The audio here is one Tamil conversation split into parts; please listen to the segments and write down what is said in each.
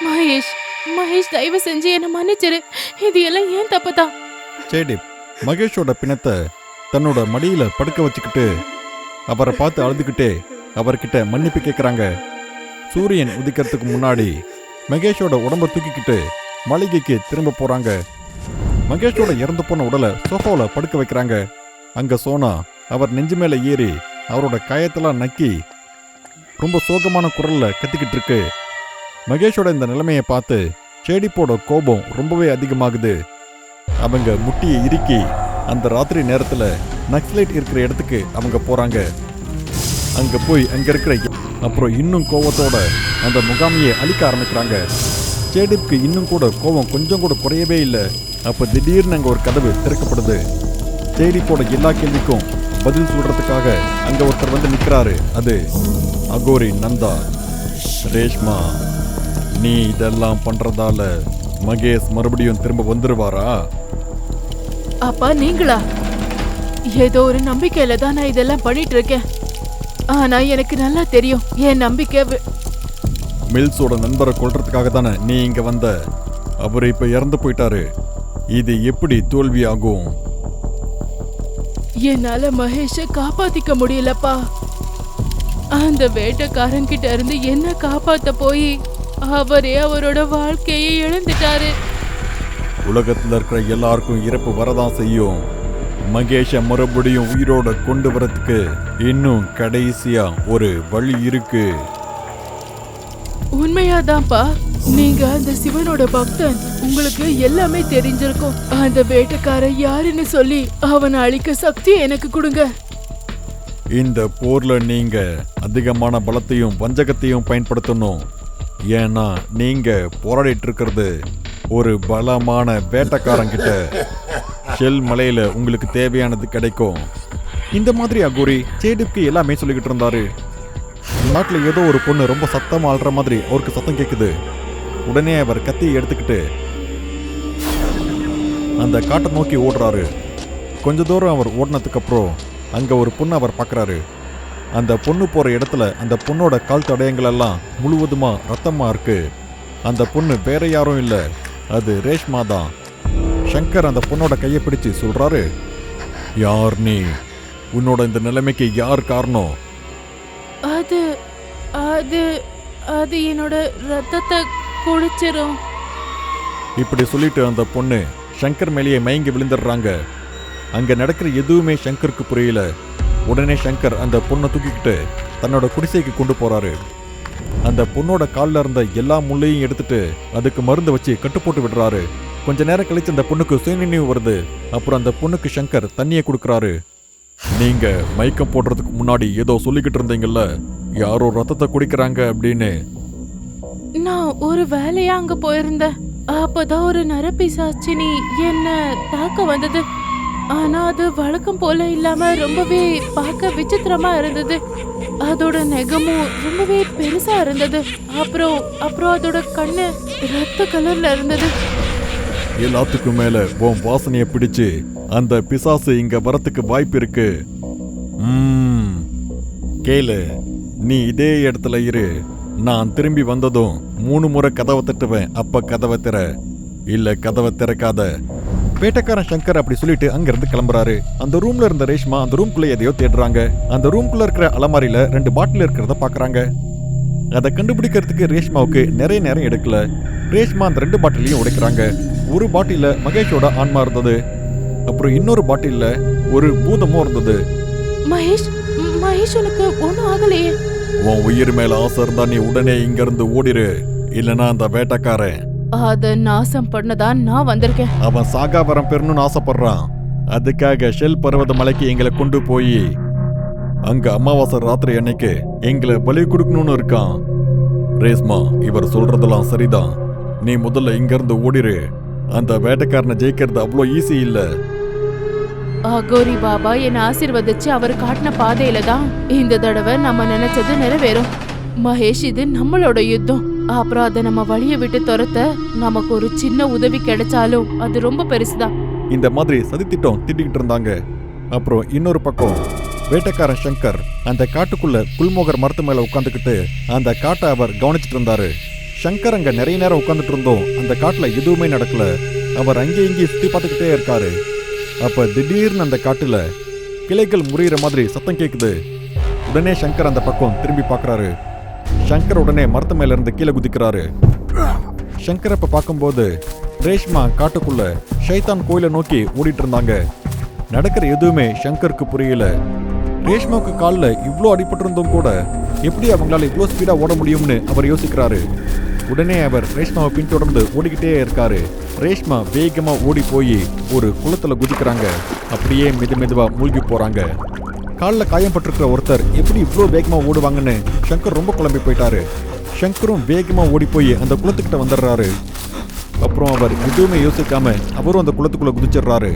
மகேஷ் மகேஷ் தயவு செஞ்சு என்ன மன்னிச்சிரு. இது எல்லாம் ஏன் தப்புதான். ஜெயதீப் மகேஷோட பிணத்தை தன்னோட மடியில படுக்க வச்சுக்கிட்டு அவரை பார்த்து அழுதுகிட்டே அவர்கிட்ட மன்னிப்பு கேட்குறாங்க. சூரியன் உதிக்கிறதுக்கு முன்னாடி மகேஷோட உடம்ப தூக்கிக்கிட்டு மாளிகைக்கு திரும்ப போறாங்க. மகேஷோட இறந்து போன உடலை சோஃபாவில் படுக்க வைக்கிறாங்க. அங்க சோனா அவர் நெஞ்சு மேல ஏறி அவரோட காயத்தெல்லாம் நக்கி ரொம்ப சோகமான குரல்ல கத்திக்கிட்டு இருக்கு. மகேஷோட இந்த நிலைமையை பார்த்து ஜெயதீப்போட கோபம் ரொம்பவே அதிகமாகுது. அவங்க முட்டியை இறுக்கி அந்த ராத்திரி நேரத்துல நக்சலைட் இருக்கிற இடத்துக்கு அவங்க போறாங்க. அங்க போய் அங்க இருக்கிற அப்புறம் இன்னும் கோபத்தோட அந்த முகாமையை அழிக்க ஆரம்பிக்கிறாங்க. ஜெயதீப்க்கு இன்னும் கூட கோபம் கொஞ்சம் கூட குறையவே இல்லை. அப்ப திடீர்னு அங்க ஒரு கதவு திறக்கப்படுது. ஜெயதீப்போட எல்லா கேள்விக்கும் பதில் சொல்றதுக்காக அங்க ஒருத்தர் வந்து நிற்கிறாரு. அது அகோரி நந்தா. ரேஷ்மா, நீ இதெல்லாம் பண்றதால மகேஷ் மறுபடியும் திரும்ப வந்துருவாரா? அப்பா நீங்களா? ஏதோ ஒரு நம்பிக்கையில தான் நான் இதெல்லாம் பண்ணிட்டு இருக்கேன். ஆனா எனக்கு நல்லா தெரியும் என் நம்பிக்கை மில்ஸோட நண்பரை கொல்றதுக்காக தானே நீ இங்க வந்த. அவர் இப்ப இறந்து போயிட்டாரு. இது எப்படி தோல்வி ஆகும்? என்னால மகேஷ காப்பாத்திக்க முடியலப்பா. அந்த வேட்டைக்காரன் கிட்ட இருந்து என்ன காப்பாத்த போய் அவரே அவரோட வாழ்க்கையை இழந்துட்டாரு. உலகத்துல இருக்கிற எல்லாருக்கும் இறப்பு வரதான் செய்யும். மகேஷ மறுபடியும் உயிரோட கொண்டு வரதுக்கு இன்னும் கடைசியா ஒரு வழி இருக்கு. உண்மையாதான்ப்பா. நீங்க அந்த சிவனோட பக்தன், உங்களுக்கு எல்லாமே தெரிஞ்சிருக்கும். அந்த வேட்டைக்காரன் யாருன்னு சொல்லி அவனை அழிக்க சக்தி எனக்கு கொடுங்க. இந்த போர்ல நீங்க அதிகமான பலத்தையும் வஞ்சகத்தையும் பயன்படுத்தணும். ஏன்னா நீங்க போராடிட்டு இருக்கிறது ஒரு பலமான வேட்டைக்காரங்கிட்ட. ஷெல் மலையில உங்களுக்கு தேவையானது கிடைக்கும். இந்த மாதிரி அகோரி ஜெயதீப்க்கு எல்லாமே சொல்லிக்கிட்டு இருந்தாரு. நாட்டில் ஏதோ ஒரு பொண்ணு ரொம்ப சத்தமா ஆள்ற மாதிரி அவருக்கு சத்தம் கேட்குது. உடனே அவர் கத்தியை எடுத்துக்கிட்டு அந்த காட்டை நோக்கி ஓடுறாரு. கொஞ்ச தூரம் அவர் ஓடினதுக்கு அப்புறம் அங்க ஒரு பொண்ணு அவர் பார்க்குறாரு. அந்த பொண்ணு போற இடத்துல அந்த பொண்ணோட கால் தடயங்கள் எல்லாம் முழுவதுமா ரத்தமா இருக்கு. அந்த பொண்ணு வேற யாரும் இல்லை, அது ரேஷ்மா தான். சங்கர் அந்த பொண்ணோட கையை பிடிச்சு சொல்றாரு, யார் நீ? உன்னோட இந்த நிலைமைக்கு யார் காரணம்? அது அது அது என்னோட ரத்தத்தை குடிச்சிரும். இப்படி சொல்லிட்டு அந்த பொண்ணு சங்கர் மேலேயே மயங்கி விழுந்துடுறாங்க. அங்க நடக்கிற எதுவுமே சங்கருக்கு புரியல. உடனே சங்கர் அந்த பொண்ணை தூக்கிக்கிட்டு தன்னோட குடிசைக்கு கொண்டு போறாரு. அந்த பொண்ணோட காலில் இருந்த எல்லா முள்ளையும் எடுத்துட்டு அதுக்கு மருந்து வச்சு கட்டு போட்டு விடுறாரு. கொஞ்ச நேரம் கழிச்சு அந்த பொண்ணுக்கு சுயநினைவு வருது. அப்புறம் அந்த பொண்ணுக்கு சங்கர் தண்ணியை கொடுக்குறாரு. நீங்க மயக்கம் போடுறதுக்கு முன்னாடி ஏதோ சொல்லிக்கிட்டு இருந்தீங்கல்ல, யாரோ ரத்தத்தை குடிக்கிறாங்க அப்படின்னு. நான் ஒரு வேலையா அங்க போயிருந்தேன். அப்பதான் ஒரு நரபிசாச்சினி என்ன தாக்க வந்தது. ஆனா அது வழக்கம் போல இல்லாம ரொம்பவே பார்க்க விசித்திரமா இருந்தது. அதோட நெகமும் ரொம்பவே பெருசா இருந்தது. அப்புறம் அதோட கண்ணு ரத்த கலர்ல இருந்தது. எல்லாத்துக்கும் மேல உன் வாசனைய பிடிச்சு அந்த பிசாசு இங்க வரத்துக்கு வாய்ப்பு இருக்கு. கேளு, நீ இதே இடத்துல இரு. நான் திரும்பி வந்ததும் 3 முறை கதவை தட்டுவேன். அப்ப கதவை திற, இல்ல கதவை திறக்காத. வேட்டைக்காரன் சங்கர் அப்படி சொல்லிட்டு அங்கிருந்து கிளம்புறாரு. அந்த ரூம்ல இருந்த ரேஷ்மா அந்த ரூம்குள்ள எதையோ தேடுறாங்க. அந்த ரூம்குள்ள இருக்கிற அலமாரியில 2 பாட்டில் இருக்கிறத பாக்குறாங்க. அதை கண்டுபிடிக்கிறதுக்கு ரேஷ்மாவுக்கு நிறைய நேரம் எடுக்கல. ரேஷ்மா அந்த 2 பாட்டிலையும் உடைக்கிறாங்க. ஒரு பாட்டில மகேஷோட ஆன்மா இருந்தது. அப்புறம் இன்னொரு பாட்டில்ல ஒரு பூதமும் இருந்தது. மகேஷ் உனக்கு ஒண்ணும் ஆகலையே? உன் உயிர் மேல ஆசை இருந்தா நீ உடனே இங்க இருந்து ஓடிரு, இல்லனா அந்த வேட்டைக்காரன் அத நாசம் பண்ணதான் நான் வந்திருக்கேன். அவன் சாகா வரம் பெறணும்னு ஆசைப்படுறான். அதுக்காக ஷெல் பர்வத மலைக்கு எங்களை கொண்டு போய் அங்க அமாவாசை ராத்திரி அன்னைக்கு எங்களை பலி கொடுக்கணும்னு இருக்கான். ரேஷ்மா, இவர் சொல்றதெல்லாம் சரிதான். நீ முதல்ல இங்க இருந்து ஓடிரு. அந்த வேட்டைக்காரனை ஜெயிக்கிறது அவ்வளோ ஈஸி இல்ல. அகோரி பாபா என்ன ஆசீர்வதிச்சு அவர் காட்டின பாதையில தான் இந்த தடவை நம்ம நினைச்சது நிறைவேறும். மகேஷ், இது நம்மளோட யுத்தம். அப்புறம் அதை நம்ம வழியை விட்டு துரத்த நமக்கு ஒரு சின்ன உதவி கிடைச்சாலும் அது ரொம்ப பெருசுதான். இந்த மாதிரி சதித்திட்டம் திட்டிக்கிட்டு இருந்தாங்க. அப்புறம் இன்னொரு பக்கம் வேட்டைக்காரன் சங்கர் அந்த காட்டுக்குள்ள குல்மோகர் மரத்து மேல உட்காந்துக்கிட்டு அந்த காட்டை அவர் கவனிச்சிட்டு இருந்தாரு. சங்கர் அங்க நிறைய நேரம் உட்காந்துட்டு இருந்தோம் அந்த காட்டுல எதுவுமே நடக்கல. அவர் அங்கே இங்கேயும் சுத்தி பார்த்துக்கிட்டே இருக்காரு. அப்ப திடீர்னு அந்த காட்டுல கிளைகள் முறிகிற மாதிரி சத்தம் கேக்குது. உடனே சங்கர் அந்த பக்கம் திரும்பி பார்க்கறாரு. சங்கர் உடனே மரத்து மேல இருந்து கீழே குதிக்கிறாரு. சங்கர் அப்ப பார்க்கும்போது ரேஷ்மா காட்டுக்குள்ள ஷைத்தான் கோயிலை நோக்கி ஓடிட்டு இருந்தாங்க. நடக்கிற எதுவுமே சங்கருக்கு புரியல. ரேஷ்மாவுக்கு காலில் இவ்வளோ அடிபட்டிருந்தும் கூட எப்படி அவங்களால இவ்வளோ ஸ்பீடா ஓட முடியும்னு அவர் யோசிக்கிறாரு. உடனே அவர் ரேஷ்மாவை பின்தொடர்ந்து ஓடிக்கிட்டே இருக்காரு. ரேஷ்மா வேகமா ஓடி போய் ஒரு குளத்துல குதிக்கிறாங்க. அப்படியே மெதுவா மூழ்கி போறாங்க. காலில் காயம்பட்டிருக்கிற ஒருத்தர் எப்படி இவ்வளோ வேகமா ஓடுவாங்கன்னு சங்கர் ரொம்ப குழம்பி போயிட்டாரு. சங்கரும் வேகமா ஓடி போய் அந்த குளத்துக்கிட்ட வந்துடுறாரு. அப்புறம் அவர் எதுவுமே யோசிக்காம அவரும் அந்த குளத்துக்குள்ள குதிச்சிடுறாரு.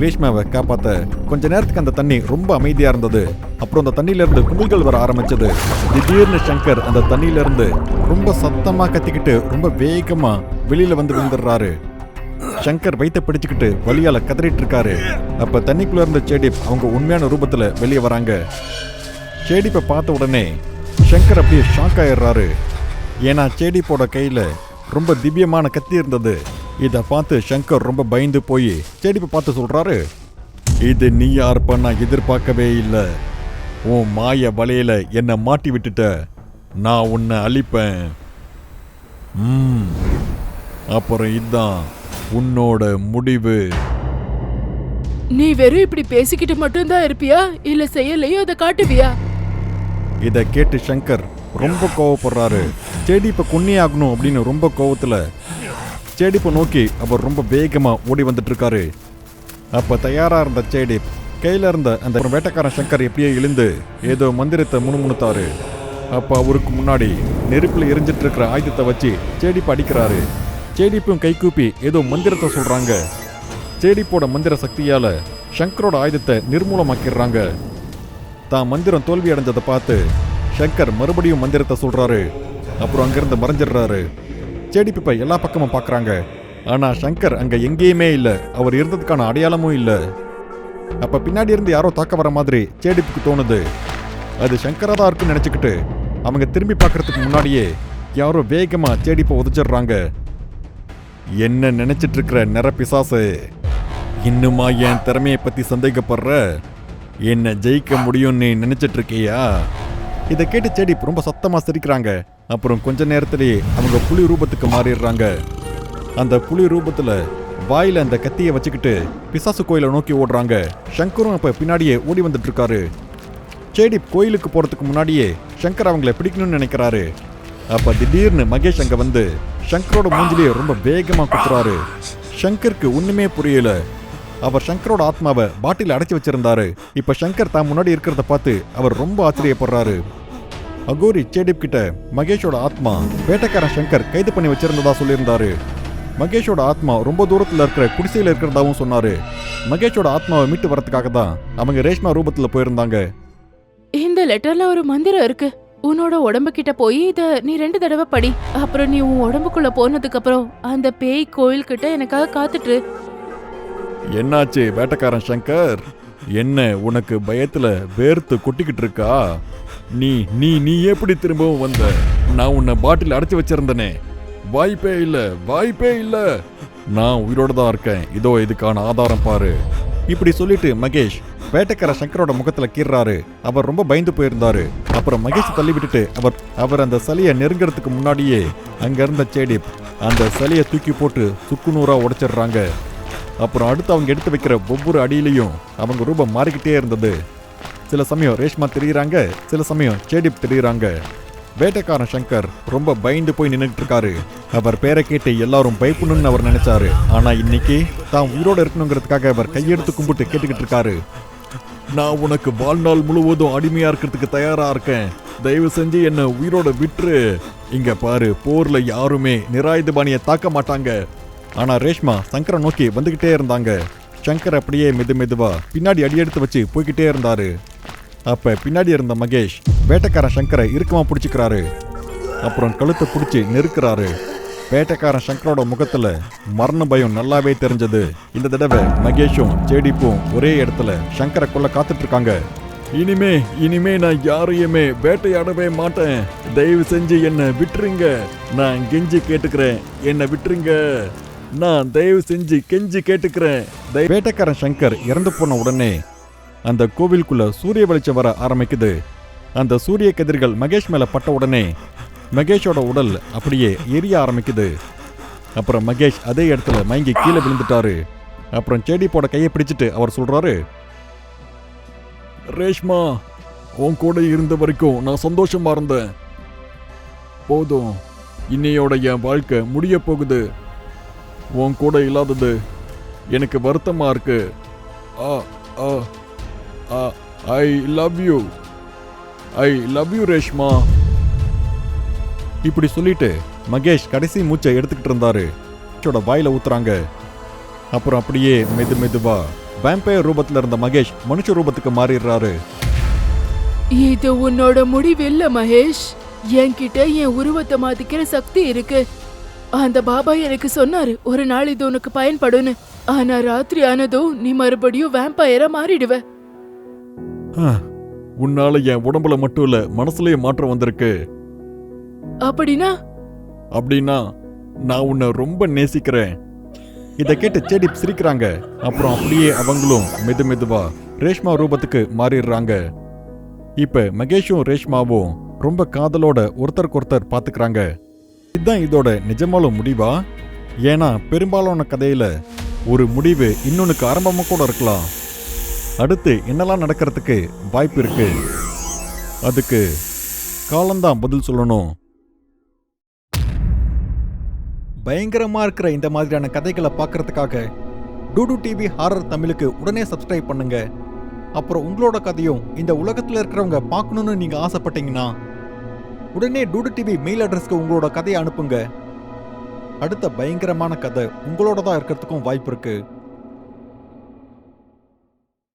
ரேஷ்மாவை காப்பாத்த கொஞ்ச நேரத்துக்கு அந்த தண்ணி ரொம்ப அமைதியா இருந்தது. அப்புறம் அந்த தண்ணியில இருந்து குமிழ்கள் வர ஆரம்பிச்சது. திடீர்னு சங்கர் அந்த தண்ணியில இருந்து ரொம்ப சத்தமா கத்திக்கிட்டு ரொம்ப வேகமா வெளியில வந்து விழுந்துடுறாரு. சங்கர் வயித்தை பிடிச்சுக்கிட்டு வலியால கதறிட்டு இருக்காரு. அப்ப தண்ணிக்குள்ள இருந்த சேடிப் அவங்க உண்மையான ரூபத்துல வெளியே வராங்க. சேடிப்பை பார்த்த உடனே சங்கர் அப்படியே ஷாக் ஆயிடுறாரு. ஏன்னா சேடிப்போட கையில ரொம்ப திவ்யமான கத்தி இருந்தது. இதை பார்த்து சங்கர் ரொம்ப பயந்து போய் சேடிப்பை பார்த்து சொல்றாரு, இது நீ யாருப்பா, நான் எதிர்பார்க்கவே இல்லை. உன் மாய வலையில என்னை மாட்டி விட்டுட்ட. நான் உன்னை அழிப்பேன். அப்புறம் இதுதான் உன்னோட முடிவு. நீ வெறும் இப்படி பேசிக்கிட்டு மட்டும்தான் இருப்பியா, இல்ல செயலையும் அதை காட்டுவியா? இதை கேட்டு சங்கர் ரொம்ப கோவப்படுறாரு. சேடிப்பை கொன்னே ஆகணும் அப்படின்னு ரொம்ப கோவத்துல சேடிப்பை நோக்கி அவர் ரொம்ப வேகமா ஓடி வந்துட்டு இருக்காரு. அப்ப தயாரா இருந்த சேடிப் கையில இருந்த அந்த வேட்டைக்காரன் சங்கர் எப்படியே எழுந்து ஏதோ மந்திரத்தை முணுமுணுத்தாரு. அப்ப அவருக்கு முன்னாடி நெருப்புல எரிஞ்சிட்டு இருக்கிற ஆயுதத்தை வச்சு சேடிப்பு அடிக்கிறாரு. சேடிப்பும் கை கூப்பி ஏதோ மந்திரத்தை சொல்றாங்க. சேடிப்போட மந்திர சக்தியால சங்கரோட ஆயுதத்தை நிர்மூலமாக்கிடுறாங்க. தான் மந்திரம் தோல்வி அடைஞ்சதை பார்த்து சங்கர் மறுபடியும் மந்திரத்தை சொல்றாரு. அப்புறம் அங்கிருந்து மறைஞ்சிடுறாரு. சேடிப்பை எல்லா பக்கமும் பார்க்குறாங்க. ஆனால் சங்கர் அங்கே எங்கேயுமே இல்லை. அவர் இருந்ததுக்கான அடையாளமும் இல்லை. அப்போ பின்னாடி இருந்து யாரோ தாக்க வர மாதிரி சேடிப்புக்கு தோணுது. அது சங்கராக தான் இருக்குன்னு நினச்சிக்கிட்டு அவங்க திரும்பி பார்க்கறதுக்கு முன்னாடியே யாரோ வேகமாக சேடிப்பை உதச்சிடுறாங்க. என்ன நினைச்சிட்டு இருக்கிற நிறப்பிசாசு, இன்னுமா என் திறமையை பற்றி சந்தேகப்படுற? என்ன ஜெயிக்க முடியும்னு நினைச்சிட்டு இருக்கியா? இதை கேட்டு சேடிப் ரொம்ப சத்தமாக சிரிக்கிறாங்க. அப்புறம் கொஞ்ச நேரத்திலேயே அவங்க புலி ரூபத்துக்கு மாறிடுறாங்க. அந்த புலி ரூபத்தில் வாயில அந்த கத்தியை வச்சுக்கிட்டு பிசாசு கோயிலை நோக்கி ஓடுறாங்க. சங்கரும் அப்ப பின்னாடியே ஓடி வந்துட்டு இருக்காரு. சேடிப் கோயிலுக்கு போறதுக்கு முன்னாடியே சங்கர் அவங்களை பிடிக்கணும்னு நினைக்கிறாரு. அப்ப திடீர்னு மகேஷ் அங்க வந்து சங்கரோட மூஞ்சிலேயே ரொம்ப வேகமா குத்துறாரு. சங்கருக்கு ஒண்ணுமே புரியல. அவர் சங்கரோட ஆத்மாவை பாட்டில் அடைச்சி வச்சிருந்தாரு. இப்ப சங்கர் தான் முன்னாடி இருக்கிறத பார்த்து அவர் ரொம்ப ஆச்சரியப்படுறாரு. அகோரி சேடிப் கிட்ட மகேஷோட ஆத்மா வேட்டைக்காரன் சங்கர் கைது பண்ணி வச்சிருந்ததா சொல்லியிருந்தாரு. மகேஷோட ஆத்மா ரொம்ப தூரத்தில் இருக்கிற குடிசையில் இருக்கிறதாவும் சொன்னாரு. மகேஷோட ஆத்மாவை மீட்டு வரதுக்காக தான் அவங்க ரேஷ்மா ரூபத்தில் போயிருந்தாங்க. இந்த லெட்டர்ல ஒரு மந்திரம் இருக்கு. உன்னோட உடம்பு கிட்ட போய் இத நீ 2 தடவை படி. அப்புறம் நீ உன் உடம்புக்குள்ள போனதுக்கு அப்புறம் அந்த பேய் கோயில் கிட்ட எனக்காக காத்துட்டு. என்னாச்சு வேட்டைக்காரன் சங்கர்? என்ன உனக்கு பயத்துல வேர்த்து கொட்டிக்கிட்டு இருக்கா? நீ நீ நீ எப்படி திரும்பவும் வந்த? நான் உன்னை பாட்டில் அடைச்சி வச்சிருந்தனே. வாய்ப்பே இல்ல. நான் உயிரோட தான் இருக்கேன். இதோ இதுக்கான ஆதாரம் பாரு. இப்படி சொல்லிட்டு மகேஷ் வேட்டைக்கார சங்கரோட முகத்துல கீறாரு. அவர் ரொம்ப பயந்து போயிருந்தாரு. அப்புறம் மகேஷ் தள்ளி விட்டுட்டு அவர் அந்த சலியை நெருங்கிறதுக்கு முன்னாடியே அங்க இருந்த சேடிப் அந்த சலியை தூக்கி போட்டு சுக்குநூறா உடைச்சிடுறாங்க. அப்புறம் அடுத்து அவங்க எடுத்து வைக்கிற ஒவ்வொரு அடியிலையும் அவங்க ரூபம் மாறிக்கிட்டே இருந்தது. சில சமயம் ரேஷ்மா தெரியுறாங்க, சில சமயம் சேடிப் தெரியுறாங்க. வேட்டைக்காரன் சங்கர் ரொம்ப பயந்து போய் நின்றுட்டு இருக்காரு. அவர் பேரை கேட்டு எல்லாரும் பயப்படணும்னு அவர் நினைச்சாரு. ஆனா இன்னைக்கு தான் உயிரோடு இருக்கணுங்கிறதுக்காக அவர் கையெடுத்து கும்பிட்டு கேட்டுக்கிட்டு இருக்காரு. நான் உனக்கு வாழ்நாள் முழுவதும் அடிமையா இருக்கிறதுக்கு தயாரா இருக்கேன். தயவு செஞ்சு என்ன உயிரோட விட்டுரு. இங்க பாரு, போர்ல யாருமே நிராயுதபாணியை தாக்க மாட்டாங்க. ஆனா ரேஷ்மா சங்கரை நோக்கி வந்துகிட்டே இருந்தாங்க. சங்கர் அப்படியே மெதுவா பின்னாடி அடி எடுத்து வச்சு போய்கிட்டே இருந்தாரு. அப்ப பின்னாடி இருந்த மகேஷ் வேட்டைக்காரன் சங்கரை இறுக்கமா பிடிச்சிக்கிறாரு. அப்புறம் கழுத்தை பிடிச்சி நெருக்கிறாரு. வேட்டைக்காரன் சங்கரோட முகத்துல மரண பயம் நல்லாவே தெரிஞ்சது. இந்த தடவை மகேஷும் சேடிப்பும் ஒரே இடத்துல சங்கரை கொல்ல காத்துட்டு இருக்காங்க. இனிமே நான் யாரையுமே வேட்டையாடவே மாட்டேன். தயவு செஞ்சு என்னை விட்டுருங்க. நான் கெஞ்சி கேட்டுக்கிறேன், என்னை விட்டுருங்க. நான் தயவு செஞ்சு கெஞ்சி கேட்டுக்கிறேன். வேட்டைக்காரன் சங்கர் இறந்து போன உடனே அந்த கோவிலுக்குள்ள சூரிய வெளிச்சம் வர ஆரம்பிக்குது. அந்த சூரிய கதிர்கள் மகேஷ் மேல பட்ட உடனே மகேஷோட உடல் அப்படியே எரிய ஆரம்பிக்குது. அப்புறம் மகேஷ் அதே இடத்துல மயங்கி கீழே விழுந்துட்டாரு. அப்புறம் செடி போட கையை பிடிச்சிட்டு அவர் சொல்றாரு, ரேஷ்மா, உன் கூட இருந்த வரைக்கும் நான் சந்தோஷமா இருந்தேன். போதும், இன்னையோட என் வாழ்க்கை முடிய போகுது. உன் கூட இல்லாதது எனக்கு வருத்தமா இருக்கு. I love you Reshma. இப்படி சொல்லிட்டு மகேஷ் கடைசி மூச்சை எடுத்துக்கிட்டு இருந்தாரு. வாயில ஊத்துறாங்க. அப்புறம் அப்படியே மெதுவா வேம்பயர் ரூபத்துல இருந்த மகேஷ் மனுஷ ரூபத்துக்கு மாறிடுறாரு. இது உன்னோட முடிவு இல்ல மகேஷ். என்கிட்ட என் உருவத்தை மாத்திக்கிற சக்தி இருக்கு. அந்த பாபா எனக்கு சொன்னாரு, ஒரு நாள் இது உனக்கு பயன்படும்னு. ஆனா ராத்திரி ஆனதும் நீ மறுபடியும் வேம்பயரா மாறிடுவ. உன்னால என் உடம்புல மட்டும் இல்ல, மனசுலயே மாற்றம் வந்திருக்கு. அப்படின்னா நான் உன்னை ரொம்ப நேசிக்கிறேன். இதை கேட்டு செடி சிரிக்கிறாங்க. அப்புறம் அப்படியே அவங்களும் மெதுவா ரேஷ்மா ரூபத்துக்கு மாறிடுறாங்க. இப்ப மகேஷும் ரேஷ்மாவும் ரொம்ப காதலோட ஒருத்தருக்கு ஒருத்தர் பாத்துக்கிறாங்க. இதுதான் இதோட நிஜமாலும் முடிவா? ஏன்னா பெரும்பாலான கதையில ஒரு முடிவு இன்னொன்னுக்கு ஆரம்பமா கூட இருக்கலாம். அடுத்து என்னெல்லாம் நடக்கிறதுக்கு வாய்ப்பு இருக்கு, அதுக்கு காலம்தான் பதில் சொல்லணும். பயங்கரமா இருக்கிற இந்த மாதிரியான கதைகளை பார்க்கறதுக்காக டூடு டிவி ஹாரர் தமிழுக்கு உடனே சப்ஸ்கிரைப் பண்ணுங்க. அப்புறம் உங்களோட கதையும் இந்த உலகத்துல இருக்கிறவங்க பார்க்கணும்னு நீங்க ஆசைப்பட்டீங்கன்னா உடனே டூடு டிவி மெயில் அட்ரஸ்க்கு உங்களோட கதையை அனுப்புங்க. அடுத்த பயங்கரமான கதை உங்களோட தான் இருக்கிறதுக்கும் வாய்ப்பு இருக்கு.